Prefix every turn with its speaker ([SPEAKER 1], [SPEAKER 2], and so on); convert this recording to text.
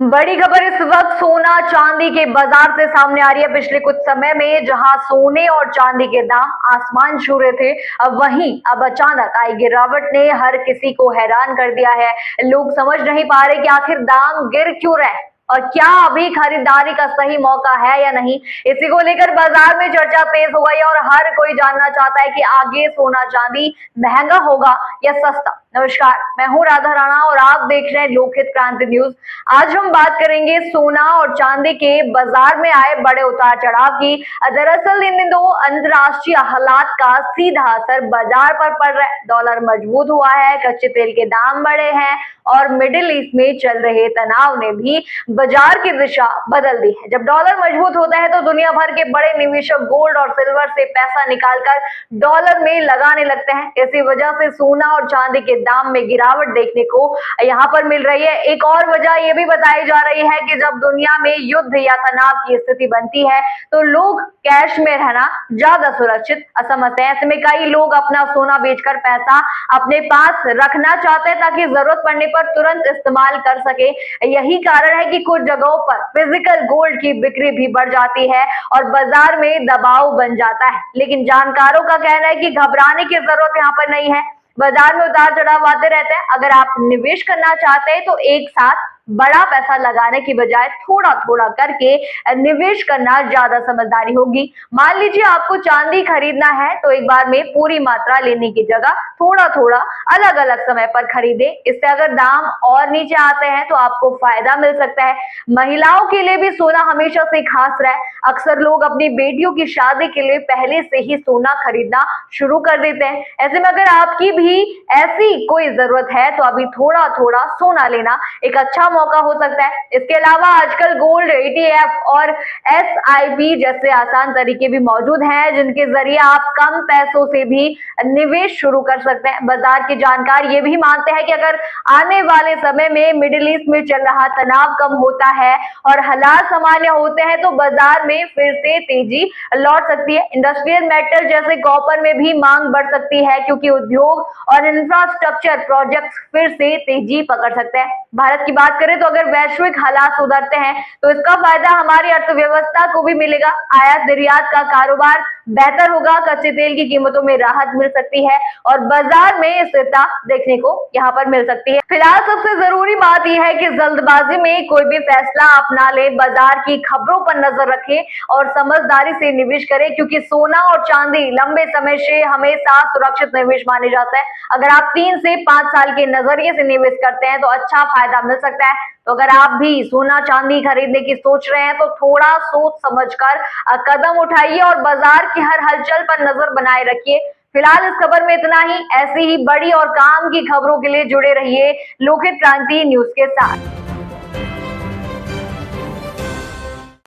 [SPEAKER 1] बड़ी खबर इस वक्त सोना चांदी के बाजार से सामने आ रही है। पिछले कुछ समय में जहां सोने और चांदी के दाम आसमान छू रहे थे, अब वहीं अब अचानक आई गिरावट ने हर किसी को हैरान कर दिया है। लोग समझ नहीं पा रहे कि आखिर दाम गिर क्यों रहे हैं और क्या अभी खरीदारी का सही मौका है या नहीं। इसी को लेकर बाजार में चर्चा तेज हो गई और हर कोई जानना चाहता है कि आगे सोना चांदी महंगा होगा या सस्ता। नमस्कार, मैं हूं राधा राणा और आप देख रहे हैं लोकहित क्रांति न्यूज। आज हम बात करेंगे सोना और चांदी के बाजार में आए बड़े उतार चढ़ाव की। दरअसल इन दिनों अंतर्राष्ट्रीय हालात का सीधा असर बाजार पर पड़ रहा है। डॉलर मजबूत हुआ है, कच्चे तेल के दाम बढ़े हैं और मिडिल ईस्ट में चल रहे तनाव ने भी बाजार की दिशा बदल दी है। जब डॉलर मजबूत होता है तो दुनिया भर के बड़े निवेशक गोल्ड और सिल्वर से पैसा निकालकर डॉलर में लगाने लगते हैं। इसी वजह से सोना और चांदी के दाम में गिरावट देखने को यहाँ पर मिल रही है। एक और वजह यह भी बताई जा रही है कि जब दुनिया में युद्ध या तनाव की स्थिति बनती है तो लोग कैश में रहना ज्यादा सुरक्षित समझते हैं। ऐसे में कई लोग अपना सोना बेचकर पैसा अपने पास रखना चाहते हैं ताकि जरूरत पड़ने पर तुरंत इस्तेमाल कर सके। यही कारण है कि कुछ जगहों पर फिजिकल गोल्ड की बिक्री भी बढ़ जाती है और बाजार में दबाव बन जाता है। लेकिन जानकारों का कहना है कि घबराने की जरूरत यहाँ पर नहीं है। बाजार में उतार चढ़ाव आते रहते हैं। अगर आप निवेश करना चाहते हैं तो एक साथ बड़ा पैसा लगाने की बजाय थोड़ा थोड़ा करके निवेश करना ज्यादा समझदारी होगी। मान लीजिए आपको चांदी खरीदना है तो एक बार में पूरी मात्रा लेने की जगह थोड़ा थोड़ा अलग अलग समय पर खरीदे। इससे अगर दाम और नीचे आते हैं तो आपको फायदा मिल सकता है। महिलाओं के लिए भी सोना हमेशा से खास रहा है। अक्सर लोग अपनी बेटियों की शादी के लिए पहले से ही सोना खरीदना शुरू कर देते हैं। ऐसे में अगर आपकी भी ऐसी कोई जरूरत है तो अभी थोड़ा थोड़ा सोना लेना एक अच्छा मौका हो सकता है। इसके अलावा आजकल गोल्ड ETF और SIP जैसे आसान तरीके भी मौजूद हैं जिनके जरिए आप कम पैसों से भी निवेश शुरू कर सकते हैं। बाजार के जानकार ये भी मानते हैं कि अगर आने वाले समय में मिडिल ईस्ट में चल रहा तनाव कम होता है और हालात सामान्य होते हैं तो बाजार में फिर से तेजी लौट सकती है। इंडस्ट्रियल मेटल जैसे कॉपर में भी मांग बढ़ सकती है क्योंकि उद्योग और इंफ्रास्ट्रक्चर प्रोजेक्ट्स फिर से तेजी पकड़ सकते हैं। भारत की बात करें तो अगर वैश्विक हालात सुधरते हैं तो इसका फायदा हमारी अर्थव्यवस्था को भी मिलेगा। आयात निर्यात का कारोबार बेहतर होगा, कच्चे तेल की कीमतों में राहत मिल सकती है और बाजार में स्थिरता देखने को यहाँ पर मिल सकती है। फिलहाल सबसे जरूरी बात यह है कि जल्दबाजी में कोई भी फैसला आप ना ले। बाजार की खबरों पर नजर रखें और समझदारी से निवेश करें क्योंकि सोना और चांदी लंबे समय से हमेशा सुरक्षित निवेश माने जाता है। अगर आप 3 से 5 साल के नजरिए से निवेश करते हैं तो अच्छा फायदा मिल सकता है। तो अगर आप भी सोना चांदी खरीदने की सोच रहे हैं तो थोड़ा सोच समझकर कदम उठाइए और बाजार की हर हलचल पर नजर बनाए रखिए। फिलहाल इस खबर में इतना ही। ऐसी ही बड़ी और काम की खबरों के लिए जुड़े रहिए लोकहित क्रांति न्यूज के साथ।